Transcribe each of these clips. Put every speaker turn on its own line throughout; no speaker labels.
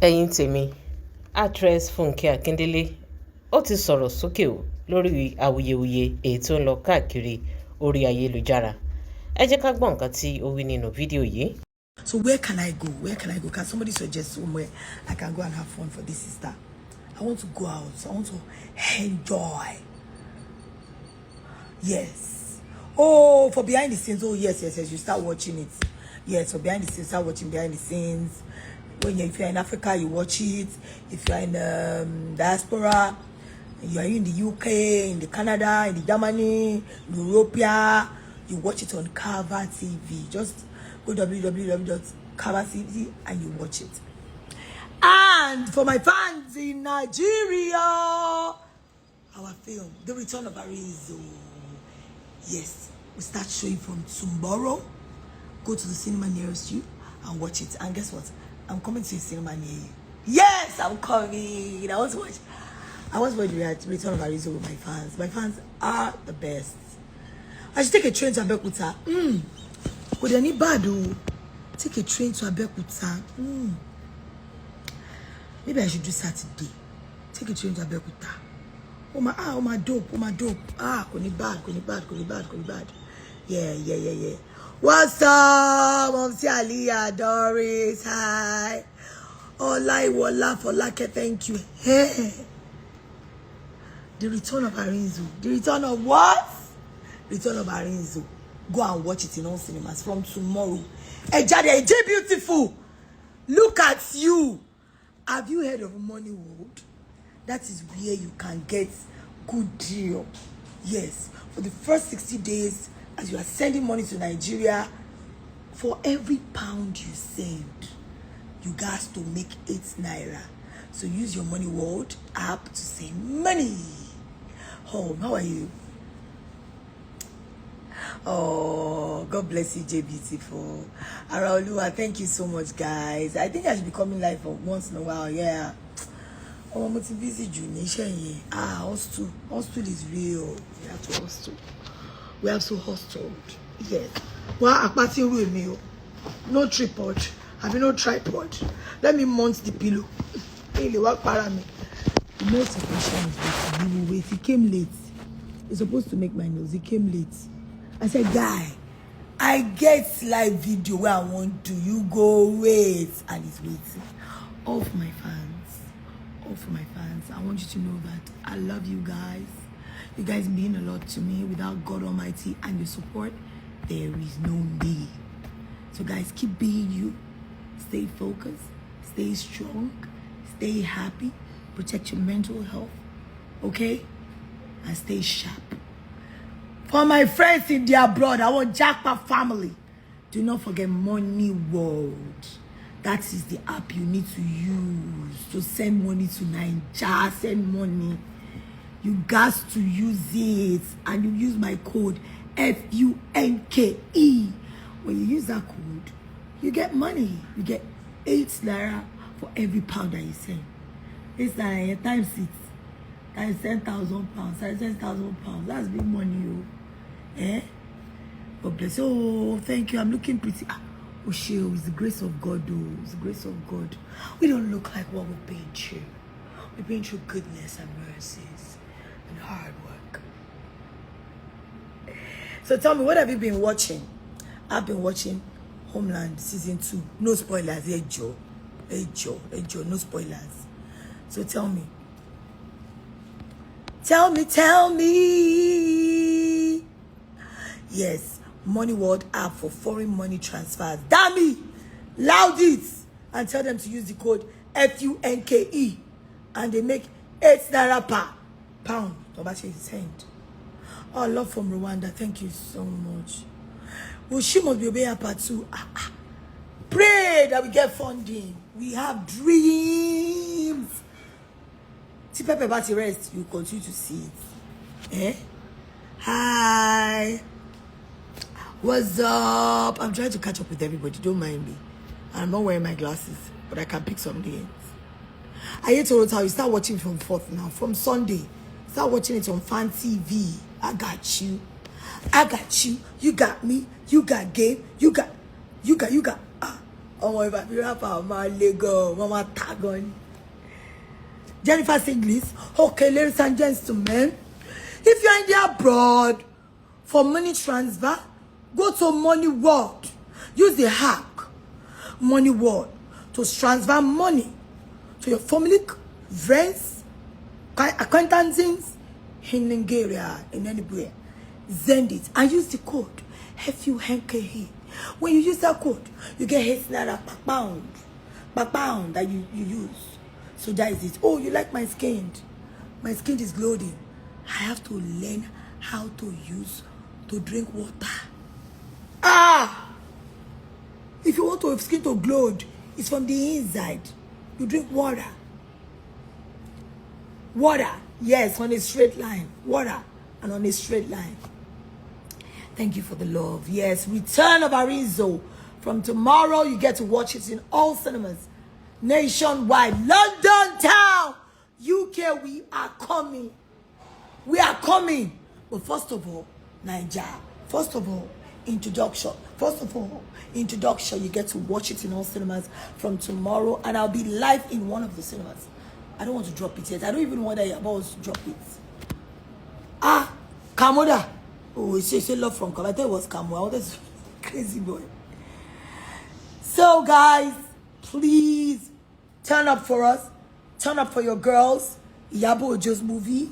ẹ̀yin tèmi actress Funke Akindele ó ti sọ̀rọ̀ sókè o lórí awuyewuye èyí tó ń lọ káàkiri orí ayélujára. Ẹ jẹ́ ká gbọ́ nǹkan tí ó wí nínú fídíò yìí.
So where can I go? Where can I go? Can somebody suggest somewhere I can go and have fun for this sister? I want to go out. I want to enjoy. Yes. Oh, for behind the scenes. Oh, yes. You start watching it. Yes, for behind the scenes, start watching behind the scenes. If you're in Africa, you watch it. If you're in diaspora, you are in the UK, in the Canada, in the Germany, in Europe, you watch it on Cover TV. Just go www.covertv and you watch it. And for my fans in Nigeria, our film, The Return of Arizo. Yes, we start showing from tomorrow. Go to the cinema nearest you and watch it. And guess what? I'm coming to a cinema near you. Yes, I'm coming. I want to watch the Return of Arizo with my fans. My fans are the best. I should take a train to Abeokuta. Would any bad take a train to Abeokuta? Maybe I should do Saturday. Take a train to Abeokuta. Oh my dope. Koni bad. Yeah. What's up, Momsi Aliyah, Doris? Hi. Olaiwola Folake, thank you. Hey. The Return of Arizo. The Return of what? Return of Arizo. Go and watch it in all cinemas from tomorrow. Ejade, beautiful. Look at you. Have you heard of Money World? That is where you can get good deal. Yes. For the first 60 days, as you are sending money to Nigeria, for every pound you send, you guys to make 8 naira. So use your Money World app to send money. Home, how are you? Oh, God bless you, J Beautiful. Araoluwa, thank you so much, guys. I think I should be coming live for once in a while. Yeah. Oh, I'm busy, June. Hostel is real. We have to hostel. We have so hostled. Yes. Well, Akpati with me. No tripod. I mean, no tripod. Let me mount the pillow. Really, what para me? The most important is that he will wait. He came late. He's supposed to make my nose. He came late. I said, guy, I get live video where I want to. You go wait. And he's waiting. All for my fans. All for my fans. I want you to know that I love you guys. You guys mean a lot to me. Without God Almighty and your support, there is no me. So guys, keep being you. Stay focused. Stay strong. Stay happy. Protect your mental health. Okay? And stay sharp. For my friends in the abroad, I want Jackpot family. Do not forget Money World. That is the app you need to use to send money to Nigeria. Send money. You got to use it, and you use my code FUNKE. When you use that code, you get money. You get 8 naira for every pound that you send. 8 naira times 6. That is 10,000 pounds. That is 10,000 pounds. That's big money, God bless. Oh, thank you. I'm looking pretty. Oh, shit, it's the grace of God, though. It's the grace of God. We don't look like what we're been through. We've been through goodness and mercies and hard work. So tell me, what have you been watching? I've been watching Homeland season 2. No spoilers. Ejo, no spoilers. So tell me. Tell me. Yes, Money World app for foreign money transfers. Damn, loud it and tell them to use the code FUNKE, and they make 8 naira per pound. Send. Oh, love from Rwanda. Thank you so much. Well, she must be obeying part 2. Pray that we get funding. We have dreams. See Pepe about the rest, you continue to see it. Hi. What's up? I'm trying to catch up with everybody. Don't mind me. I'm not wearing my glasses, but I can pick some names. I hate to tell you, start watching from 4th now. From Sunday, start watching it on Fan TV. I got you. You got me. You got game. You got. Oh, if I be rapper, my Lego, mama tag on. Jennifer English. Okay, ladies and gentlemen, if you're in the abroad for money transfer, go to Money World. Use the hack Money World to transfer money to your family, friends, acquaintances in Nigeria, in anywhere. Send it and use the code FUNKE. When you use that code, you get $8 per pound that you use. So that is it. Oh, you like my skin? My skin is glowing. I have to learn how to drink water. If you want your skin to glow, it's from the inside. You drink water. Water, yes, on a straight line. Water and on a straight line. Thank you for the love. Yes, Return of Arizo. From tomorrow, you get to watch it in all cinemas nationwide. London town, UK, we are coming. We are coming. But first of all, Nigeria. First of all, introduction. You get to watch it in all cinemas from tomorrow, and I'll be live in one of the cinemas. I don't want to drop it yet. I don't even know whether you're about to drop it. Kamoda. Oh, she love from Kam. I thought it was Kamoda. That's crazy boy. So guys, please turn up for us. Turn up for your girls. Iyabo Ojo's movie,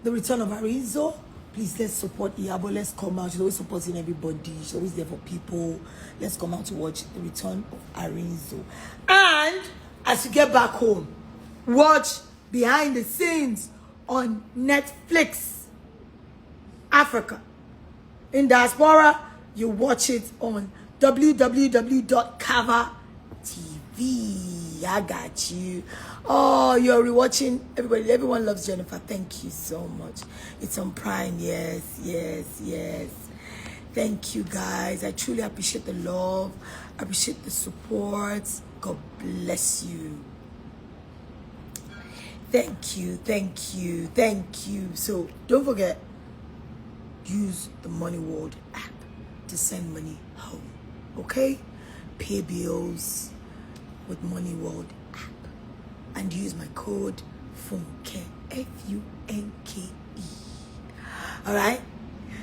The Return of Arizo. Please, let's support Iyabo. Let's come out. She's always supporting everybody. She's always there for people. Let's come out to watch The Return of Arizo. And as you get back home, watch Behind the Scenes on Netflix Africa. In diaspora, you watch it on www.kava.tv. I got you. Oh, you're rewatching. Everyone loves Jennifer. Thank you so much. It's on Prime. Yes. Thank you, guys. I truly appreciate the love. I appreciate the support. God bless you. Thank you. So don't forget, use the Money World app to send money home. Okay? Pay bills with Money World app. And use my code FUNKE, FUNKE. Alright?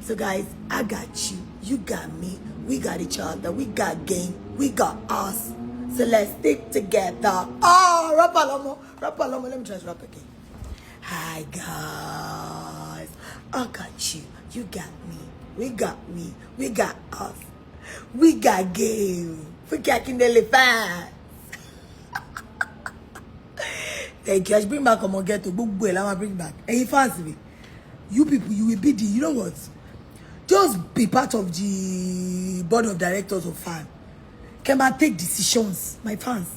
So guys, I got you. You got me. We got each other. We got game. We got us. So let's stick together. Oh, Rapalomo. Let me try to rap again. Hi guys. I got you. You got me. We got me. We got us. We got game. Funke Akindele fans. Thank you. I should bring back on get to book well. I'm bring back. And you fancy you people, you will be the, you know what? Just be part of the board of directors of fan. Come and take decisions, my fans.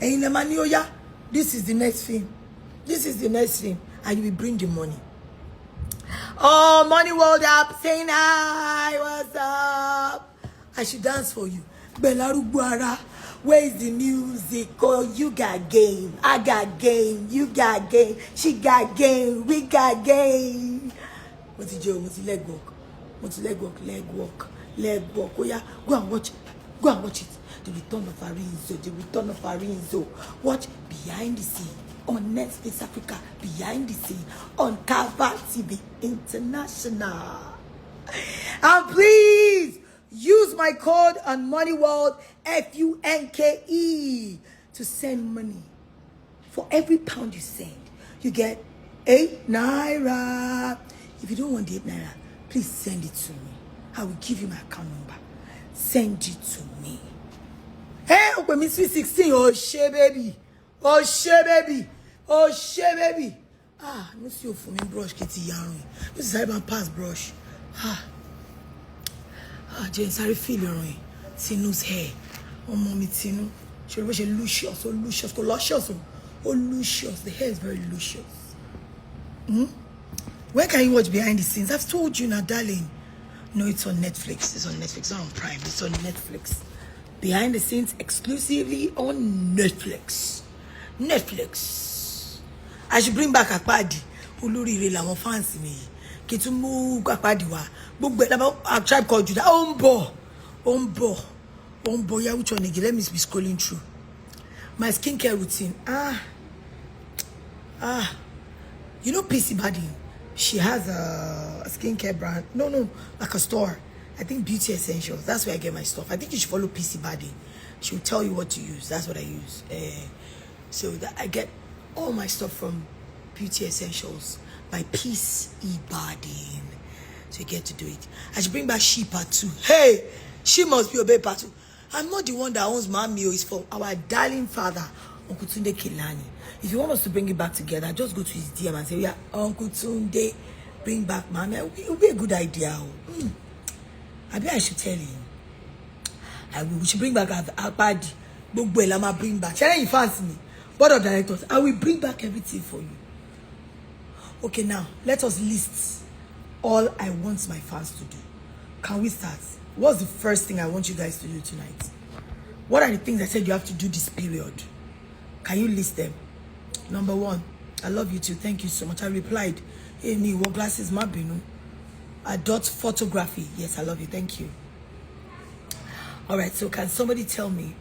And in the money, oh yeah, this is the next thing. And you will bring the money. Oh, Money World app saying hi, what's up? I should dance for you. Belaru Buara, where is the music? Oh, you got game. I got game. You got game. She got game. We got game. What's the joke? What's the leg walk? Leg walk. Oh yeah, go and watch it. The Return of Arizo. Watch Behind the Scene on Netflix Africa. Behind the Scene on Kava TV International. And please use my code on Money World FUNKE to send money. For every pound you send, you get 8 naira. If you don't want the 8 naira, please send it to me. I will give you my account number. Send it to me. Hey, open me 16. Oh shit, baby. No see your for me brush, Kitty Yarn. This is how pass brush. Jen, sorry, feel your ring. Tinu's hair. Oh, mommy, Tinu. She was luscious. The hair is very luscious. Where can you watch Behind the Scenes? I've told you now, darling. No, it's on Netflix. It's not on Prime. It's on Netflix. Behind the Scenes exclusively on Netflix. I should bring back Akpadi. Olóríire làwọn fans mi. Kí tún mú Akpadi wá. Gbogbo ẹ̀ a tribe called Judah. Ó ń bọ̀. Oh boy, which one again? Let me be scrolling through. My skincare routine. You know PC Body? She has a skincare brand. No, like a store. I think Beauty Essentials. That's where I get my stuff. I think you should follow PC Body. She'll tell you what to use. That's what I use. So that I get all my stuff from Beauty Essentials by PC Body. So you get to do it. I should bring back She Part 2. Hey, she must be obeyed Part 2. I'm not the one that owns my meal. It's for our darling father, Uncle Tunde Kelani. If you want us to bring it back together, just go to his DM and say, yeah, Uncle Tunde, bring back mommy. It will be a good idea. I bet I should tell him. We should bring back our party. Bring back. Shall you fancy me? Board of directors, I will bring back everything for you. Okay, now, let us list all I want my fans to do. Can we start? What's the first thing I want you guys to do tonight? What are the things I said you have to do this period? Can you list them? Number one, I love you too. Thank you so much. I replied, hey, me, what glasses, my binu? Adult photography. Yes, I love you. Thank you. All right, so can somebody tell me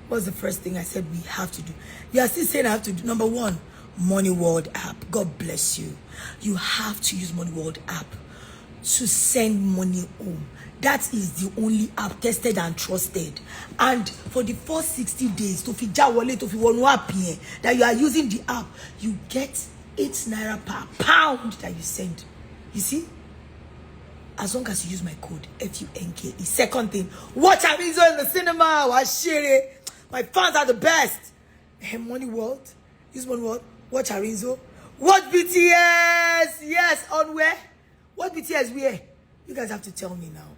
what's the first thing I said we have to do? You are still saying I have to do. Number one, Money World app. God bless you. You have to use Money World app to send money home. That is the only app tested and trusted. And for the first 60 days, that you are using the app, you get 8 naira per pound that you send. You see? As long as you use my code FUNK. The second thing, watch Arizo in the cinema. My fans are the best. Money World. Use Money World. Watch Arizo. Watch BTS. Yes, on where? What BTS where? You guys have to tell me now.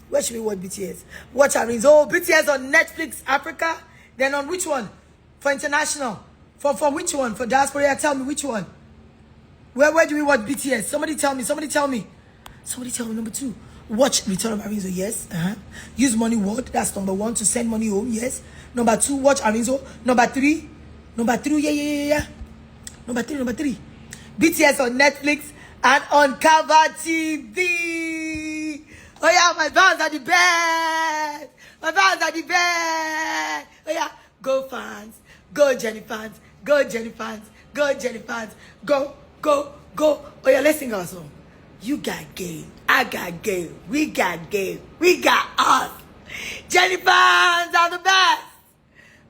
Where should we watch BTS? Watch Arizo. Oh, BTS on Netflix Africa. Then on which one? For international. For which one? For diaspora. Tell me which one. Where do we watch BTS? Somebody tell me. Somebody tell me. Somebody tell me. Number 2. Watch Return of Arizo. Yes. Use Money World. That's number 1 to send money home. Yes. Number 2. Watch Arizo. Number 3. Number 3. Yeah. Number 3. BTS on Netflix and on Cover TV. Oh yeah, my fans are the best. My fans are the best. Oh yeah, go fans, go Jenny fans, go Jenny fans, go Jenny fans, go. Oh yeah, let's sing our song. You got game, I got game, we got game, we got us. Jenny fans are the best.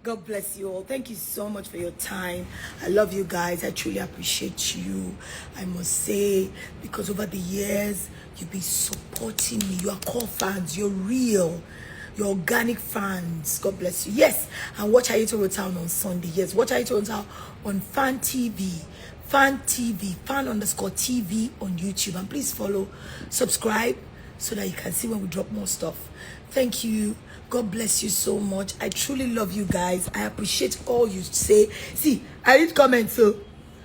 God bless you all. Thank you so much for your time. I love you guys. I truly appreciate you. I must say, because over the years, you've been supporting me. You are core fans. You're real. You're organic fans. God bless you. Yes. And watch Awuyewuye Town on Sunday. Yes. Watch Awuyewuye Town on Fan TV. Fan TV. Fan_TV on YouTube. And please follow, subscribe, so that you can see when we drop more stuff. Thank you. God bless you so much. I truly love you guys. I appreciate all you say. See, I read comments, so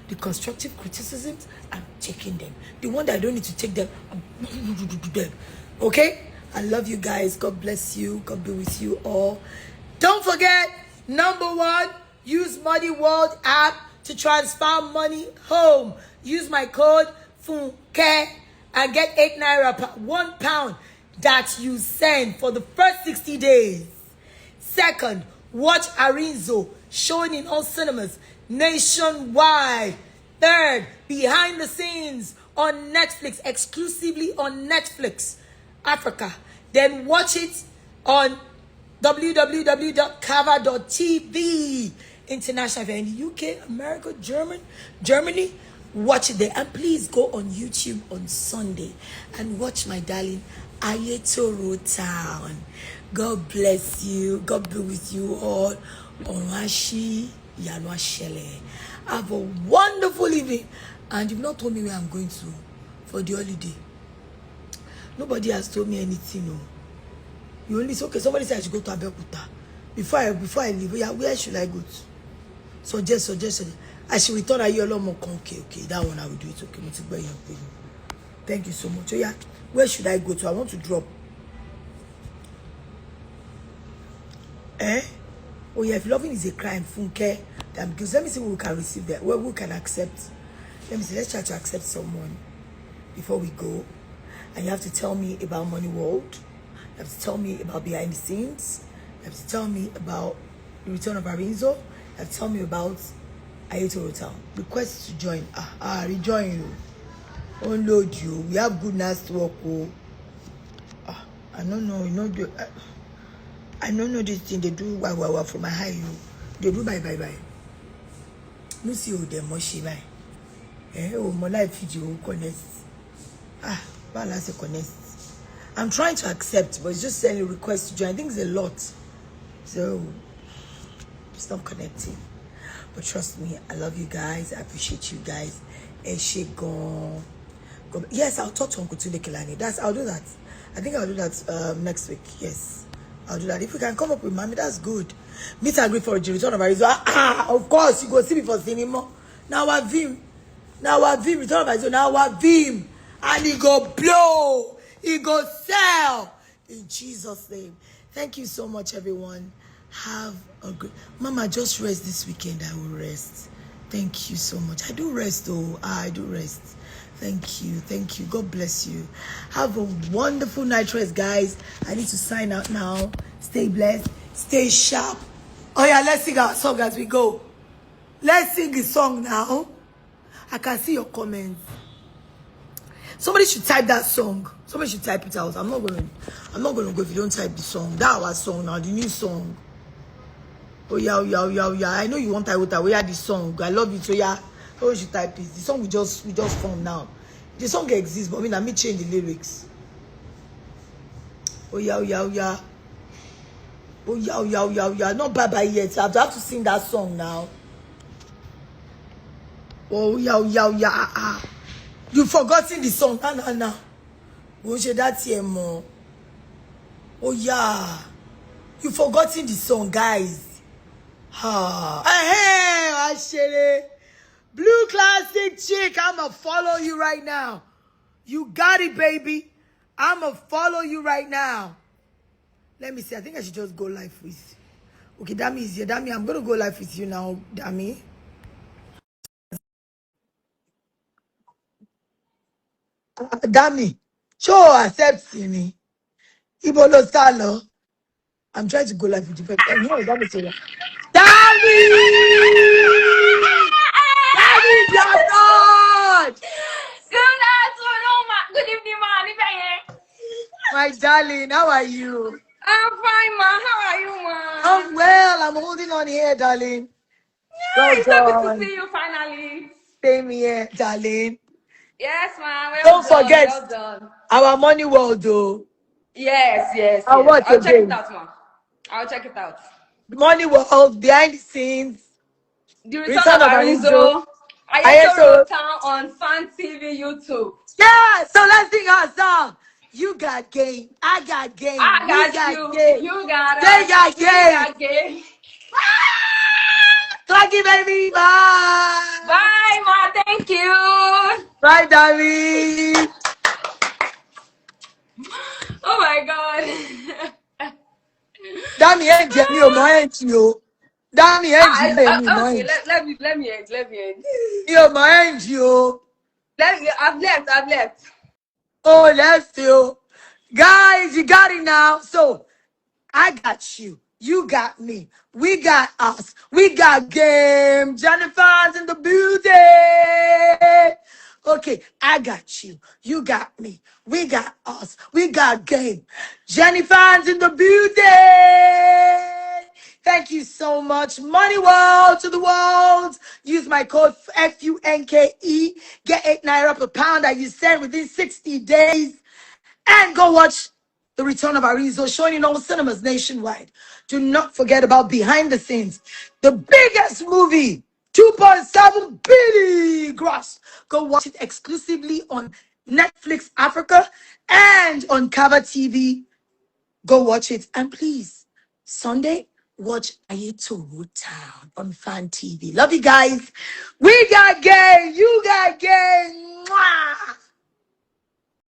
the constructive criticisms, I'm taking them. The one that I don't need to take them, I'm them. Okay? I love you guys. God bless you. God be with you all. Don't forget, number 1, use Money World app to transfer money home. Use my code FUNKE and get 8 naira per 1 pound that you send for the first 60 days. Second, watch Arizo showing in all cinemas nationwide. Third, behind the scenes on Netflix, exclusively on Netflix Africa. Then watch it on www.cover.tv international. If you're in the UK, America, Germany, watch it there. And please go on YouTube on Sunday and watch my darling Awuyewuye Town. God bless you. God be with you all. Onwashi Yanwashele. Have a wonderful evening. And you've not told me where I'm going to for the holiday. Nobody has told me anything. No. You only say, okay, somebody said I should go to Abeokuta. Before I leave, yeah, where should I go to? Suggest. I should return a year long. Okay, that one I will do it. Okay, thank you so much. Oh yeah, where should I go to? I want to drop. Oh yeah, if loving is a crime, Funke, then because let me see who can receive that. Well, who can accept? Let me see. Let's try to accept someone before we go. And you have to tell me about Money World. You have to tell me about behind the scenes. You have to tell me about the return of Arinzo. You have to tell me about Ayetoro Town. Request to join. Rejoin you. Unload you. We have good nice work. Oh. I don't know. You know, I don't know this thing. They do wow for my high. You. They do bye. No see you them much bye. My life video connect. Balance a connect. I'm trying to accept, but it's just sending a request to join. I think it's a lot. So it's not connecting. But trust me, I love you guys. I appreciate you guys. Yes, I'll talk to Uncle Tonlo Larin. I'll do that. I think I'll do that next week. Yes, I'll do that. If we can come up with mommy, that's good. Meet and greet for a return of Arizona. Of course, you go see me for cinema. Now I vim. Return of Arizona. Now I vim. And he go blow. He go sell. In Jesus' name. Thank you so much, everyone. Have a good... Mama, just rest this weekend. I will rest. Thank you so much. I do rest, though. I do rest. Thank you. God bless you. Have a wonderful night rest, guys. I need to sign out now. Stay blessed. Stay sharp. Oh, yeah, let's sing our song as we go. Let's sing the song now. I can see your comments. Somebody should type that song. Somebody should type it out. I'm not gonna go if you don't type the song. That our song now, the new song. Oh yeah. I know you want Iwota. We are the song. I love it. So yeah, how should type it? The song we just formed now. The song exists, but let me change the lyrics. Oh yeah. Not bye yet. I have to sing that song now. Oh yeah. You forgotten the song. Nah. Oh yeah. You forgotten the song, guys. Hey, Blue Classic Chick, I'ma follow you right now. You got it, baby. I'ma follow you right now. Let me see. I think I should just go live with. Okay, Dami is here. Dami, I'm gonna go live with you now, Dami. Dami, show accept me. Ibolo Salo. I'm trying to go live with you. Dami, say that. Dami, you're God.
Good afternoon, good evening, ma.
My darling, how are you?
I'm fine, ma. How are you, ma?
I'm well. I'm holding on here, darling.
Yeah, it's so good to see you finally.
Same here, darling.
Yes, ma.
Don't forget
Well done.
our money world, though.
Yes.
What
I'll check
again?
it out, ma. I'll check it out.
Money world, behind the scenes.
The return of Arinzo.
Ayetoro
Town on Fan TV YouTube.
Yeah, so let's sing our song. You got game. I got game.
I got
got
you.
game.
You got us.
They got
We
game.
got game.
Thank you, baby. Bye.
Bye, ma. Thank you.
Bye, darling.
Oh my God.
Dami ẹ mi ò mọ ẹ jí o. Dami ẹ jí bẹ́ẹ̀ mi ò mọ ẹ jí.
Let me end.
Mi ò mọ ẹ jí o.
I've left.
Oh, let's do. Guys, you got it now. So I got you. You got me. We got us. We got game. Jennifer's in the building. Okay, I got you. You got me. We got us. We got game. Jennifer's in the building. Thank you so much. Money world to the world. Use my code FUNKE. Get 8 naira per pound that you send within 60 days. And go watch The Return of Arinzo, showing in all cinemas nationwide. Do not forget about Behind the Scenes, the biggest movie, 2.7 billion gross. Go watch it exclusively on Netflix Africa and on Cover TV. Go watch it. And please, Sunday, watch Ayetoro Town on Fan TV. Love you guys. We got game. You got game. Mwah!